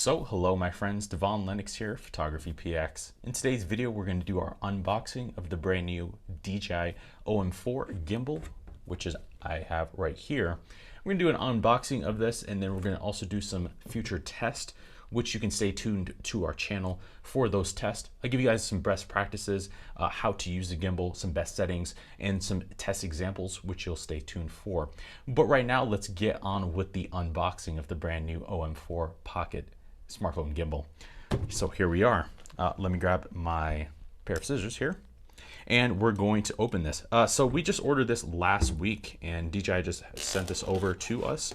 So hello my friends, Devaun Lennox here, PhotographyPX. In today's video we're going to do our unboxing of the brand new DJI OM4 gimbal, which is I have right here. We're going to do an unboxing of this, and then we're going to also do some future tests, which you can stay tuned to our channel for those tests. I'll give you guys some best practices, how to use the gimbal, some best settings, and some test examples, which you'll stay tuned for. But right now, let's get on with the unboxing of the brand new OM4 Pocket smartphone gimbal. So here we are. Let me grab my pair of scissors here, and we're going to open this. So we just ordered this last week, and DJI just sent this over to us.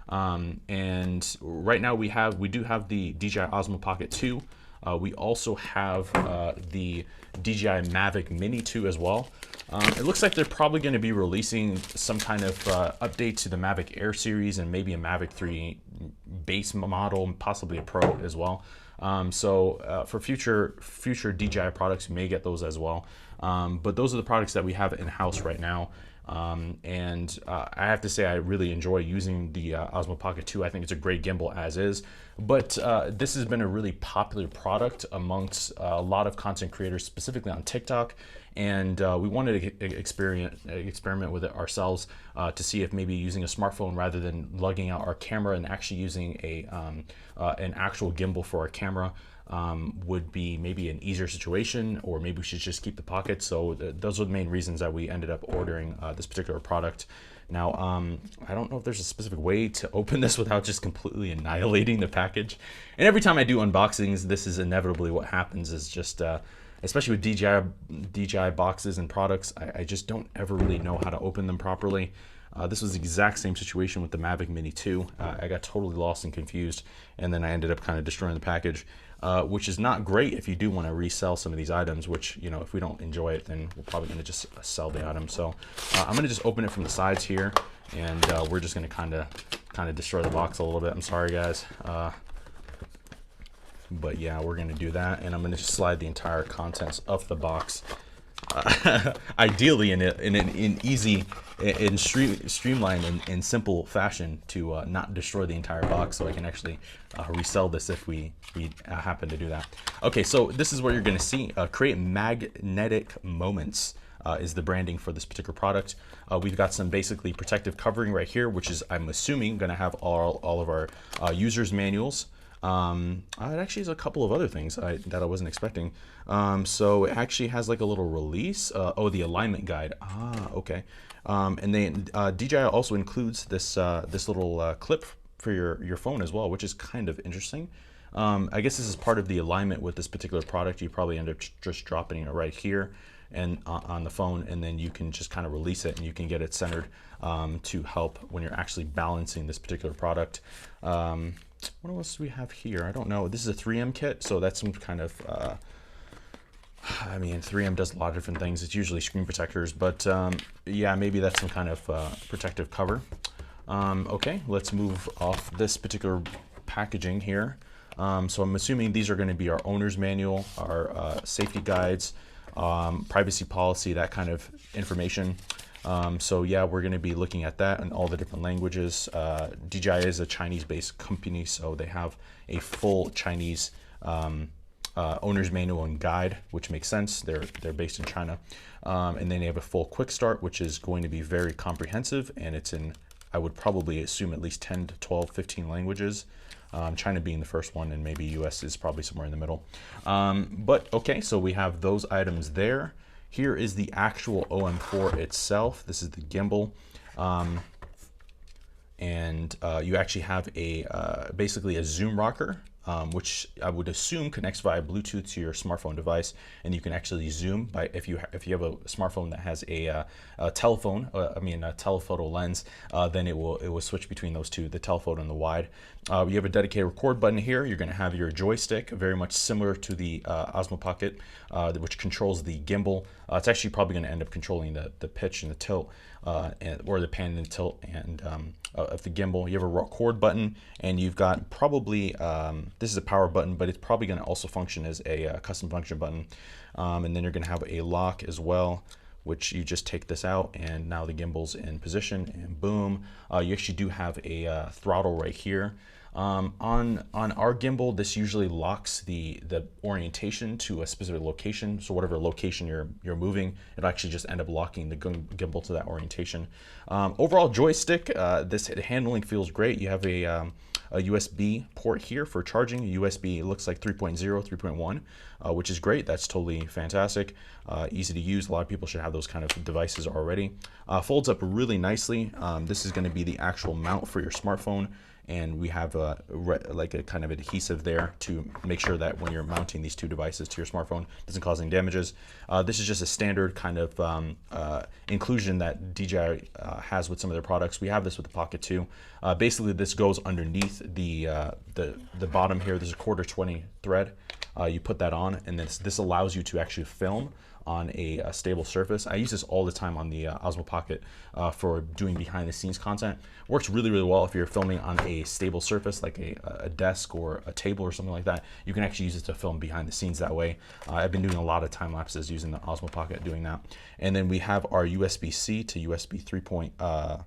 And right now we do have the DJI Osmo Pocket 2. We also have the DJI Mavic Mini 2 as well. It looks like they're probably going to be releasing some kind of update to the Mavic Air series and maybe a Mavic 3 base model, possibly a Pro as well. For future DJI products, you may get those as well. But those are the products that we have in-house right now. I have to say I really enjoy using the Osmo Pocket 2. I think it's a great gimbal as is, but this has been a really popular product amongst a lot of content creators, specifically on TikTok, and we wanted to experiment with it ourselves to see if maybe using a smartphone rather than lugging out our camera and actually using an actual gimbal for our camera would be maybe an easier situation, or maybe we should just keep the Pocket. So those are the main reasons that we ended up ordering this particular product. Now, I don't know if there's a specific way to open this without just completely annihilating the package. And every time I do unboxings, this is inevitably what happens, is just, especially with DJI boxes and products, I just don't ever really know how to open them properly. This was the exact same situation with the Mavic Mini 2. I got totally lost and confused, and then I ended up kind of destroying the package, which is not great if you do want to resell some of these items, which, you know, if we don't enjoy it, then we're probably going to just sell the item. So I'm going to just open it from the sides here, and we're just going to kind of destroy the box a little bit. I'm sorry, guys. But yeah, we're going to do that, and I'm going to just slide the entire contents of the box. Ideally in an easy and streamlined and simple fashion to not destroy the entire box, so I can actually resell this if we happen to do that. Okay, so this is what you're going to see. Create magnetic moments is the branding for this particular product. We've got some basically protective covering right here, which is, I'm assuming, going to have all of our users manuals. It actually has a couple of other things that I wasn't expecting. So it actually has like a little release. Oh, the alignment guide. Okay. And then DJI also includes this little clip for your phone as well, which is kind of interesting. I guess this is part of the alignment with this particular product. You probably end up just dropping it right here and on the phone, and then you can just kind of release it, and you can get it centered to help when you're actually balancing this particular product. What else do we have here? I don't know. This is a 3M kit, so that's some kind of, I mean, 3M does a lot of different things. It's usually screen protectors, but yeah, maybe that's some kind of protective cover. Okay, let's move off this particular packaging here. So I'm assuming these are going to be our owner's manual, our safety guides, privacy policy, that kind of information. So yeah, we're going to be looking at that in all the different languages. DJI is a Chinese-based company, so they have a full Chinese owner's manual and guide, which makes sense. They're based in China, and then they have a full quick start, which is going to be very comprehensive, and it's in, I would probably assume, at least 10 to 12, 15 languages. China being the first one, and maybe US is probably somewhere in the middle. But okay, so we have those items there. Here is the actual OM4 itself. This is the gimbal. You actually have basically a zoom rocker, which I would assume connects via Bluetooth to your smartphone device, and you can actually zoom by if you have a smartphone that has a telephone, a telephoto lens, then it will switch between those two, the telephoto and the wide. You have a dedicated record button here. You're going to have your joystick, very much similar to the Osmo Pocket, which controls the gimbal. It's actually probably going to end up controlling the pitch and the tilt, or the pan and tilt and of the gimbal. You have a record button, and you've got probably, this is a power button, but it's probably going to also function as a custom function button. And then you're going to have a lock as well, which you just take this out, and now the gimbal's in position, and boom. You actually do have a throttle right here. On our gimbal, this usually locks the orientation to a specific location. So whatever location you're moving, it'll actually just end up locking the gimbal to that orientation. Overall joystick, this handling feels great. You have a USB port here for charging. USB looks like 3.0, 3.1, which is great. That's totally fantastic. Easy to use. A lot of people should have those kind of devices already. Folds up really nicely. This is going to be the actual mount for your smartphone. And we have like a kind of adhesive there to make sure that when you're mounting these two devices to your smartphone, it doesn't cause any damages. This is just a standard kind of inclusion that DJI has with some of their products. We have this with the Pocket 2. Basically, this goes underneath the bottom here. There's a 1/4-20 thread. You put that on, and this allows you to actually film on a stable surface. I use this all the time on the Osmo Pocket for doing behind the scenes content. Works really, really well if you're filming on a stable surface like a desk or a table or something like that. You can actually use it to film behind the scenes that way. I've been doing a lot of time lapses using the Osmo Pocket doing that. And then we have our USB-C to USB 3. I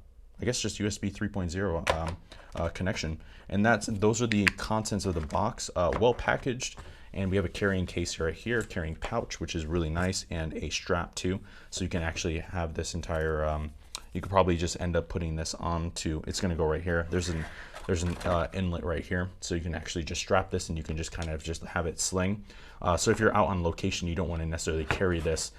guess just USB 3.0 connection. And those are the contents of the box, well packaged. And we have a carrying case right here, carrying pouch, which is really nice, and a strap too. So you can actually have this entire, you could probably just end up putting this onto, it's gonna go right here. There's an inlet right here. So you can actually just strap this and you can just kind of just have it sling. So if you're out on location, you don't wanna necessarily carry this.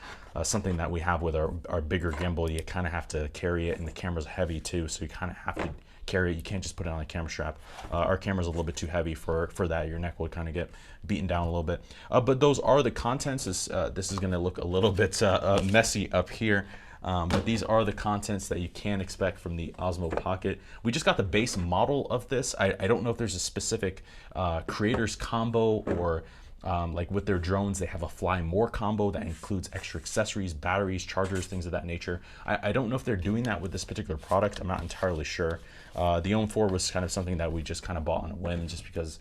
Something that we have with our bigger gimbal, you kind of have to carry it, and the camera's heavy too. So you kind of have to carry it. You can't just put it on a camera strap. Our camera's a little bit too heavy for that. Your neck would kind of get beaten down a little bit. But those are the contents. This is going to look a little bit messy up here. But these are the contents that you can expect from the Osmo Pocket. We just got the base model of this. I don't know if there's a specific creators combo or like with their drones, they have a Fly More combo that includes extra accessories, batteries, chargers, things of that nature. I don't know if they're doing that with this particular product. I'm not entirely sure. The OM4 was kind of something that we just kind of bought on a whim just because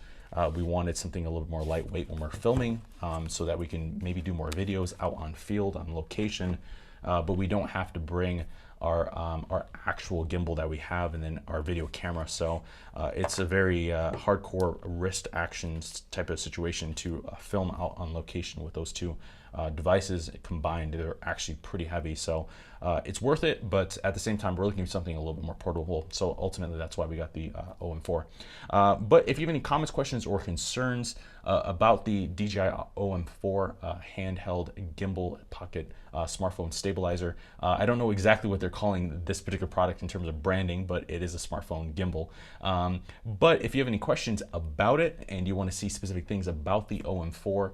we wanted something a little more lightweight when we're filming, so that we can maybe do more videos out on field, on location, but we don't have to bring our actual gimbal that we have and then our video camera. So it's a very hardcore wrist actions type of situation to film out on location with those two devices combined. They're actually pretty heavy, so it's worth it, but at the same time we're looking for something a little bit more portable, so ultimately that's why we got the OM4. But if you have any comments, questions, or concerns about the DJI OM4 handheld gimbal pocket smartphone stabilizer, I don't know exactly what they're calling this particular product in terms of branding, but it is a smartphone gimbal. But if you have any questions about it and you want to see specific things about the OM4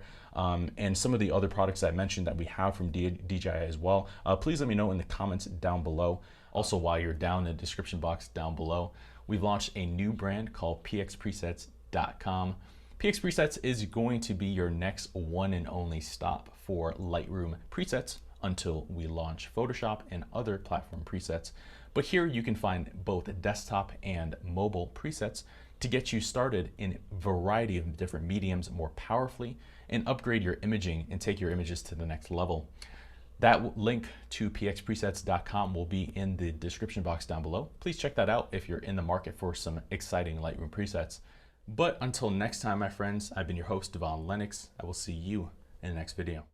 and some of the other products I mentioned that we have from DJI as well, please let me know in the comments down below. Also, while you're down in the description box down below, we've launched a new brand called pxpresets.com. PX Presets is going to be your next one and only stop for Lightroom presets until we launch Photoshop and other platform presets. But here you can find both desktop and mobile presets to get you started in a variety of different mediums more powerfully and upgrade your imaging and take your images to the next level. That link to pxpresets.com will be in the description box down below. Please check that out if you're in the market for some exciting Lightroom presets. But until next time, my friends, I've been your host, Devaun Lennox. I will see you in the next video.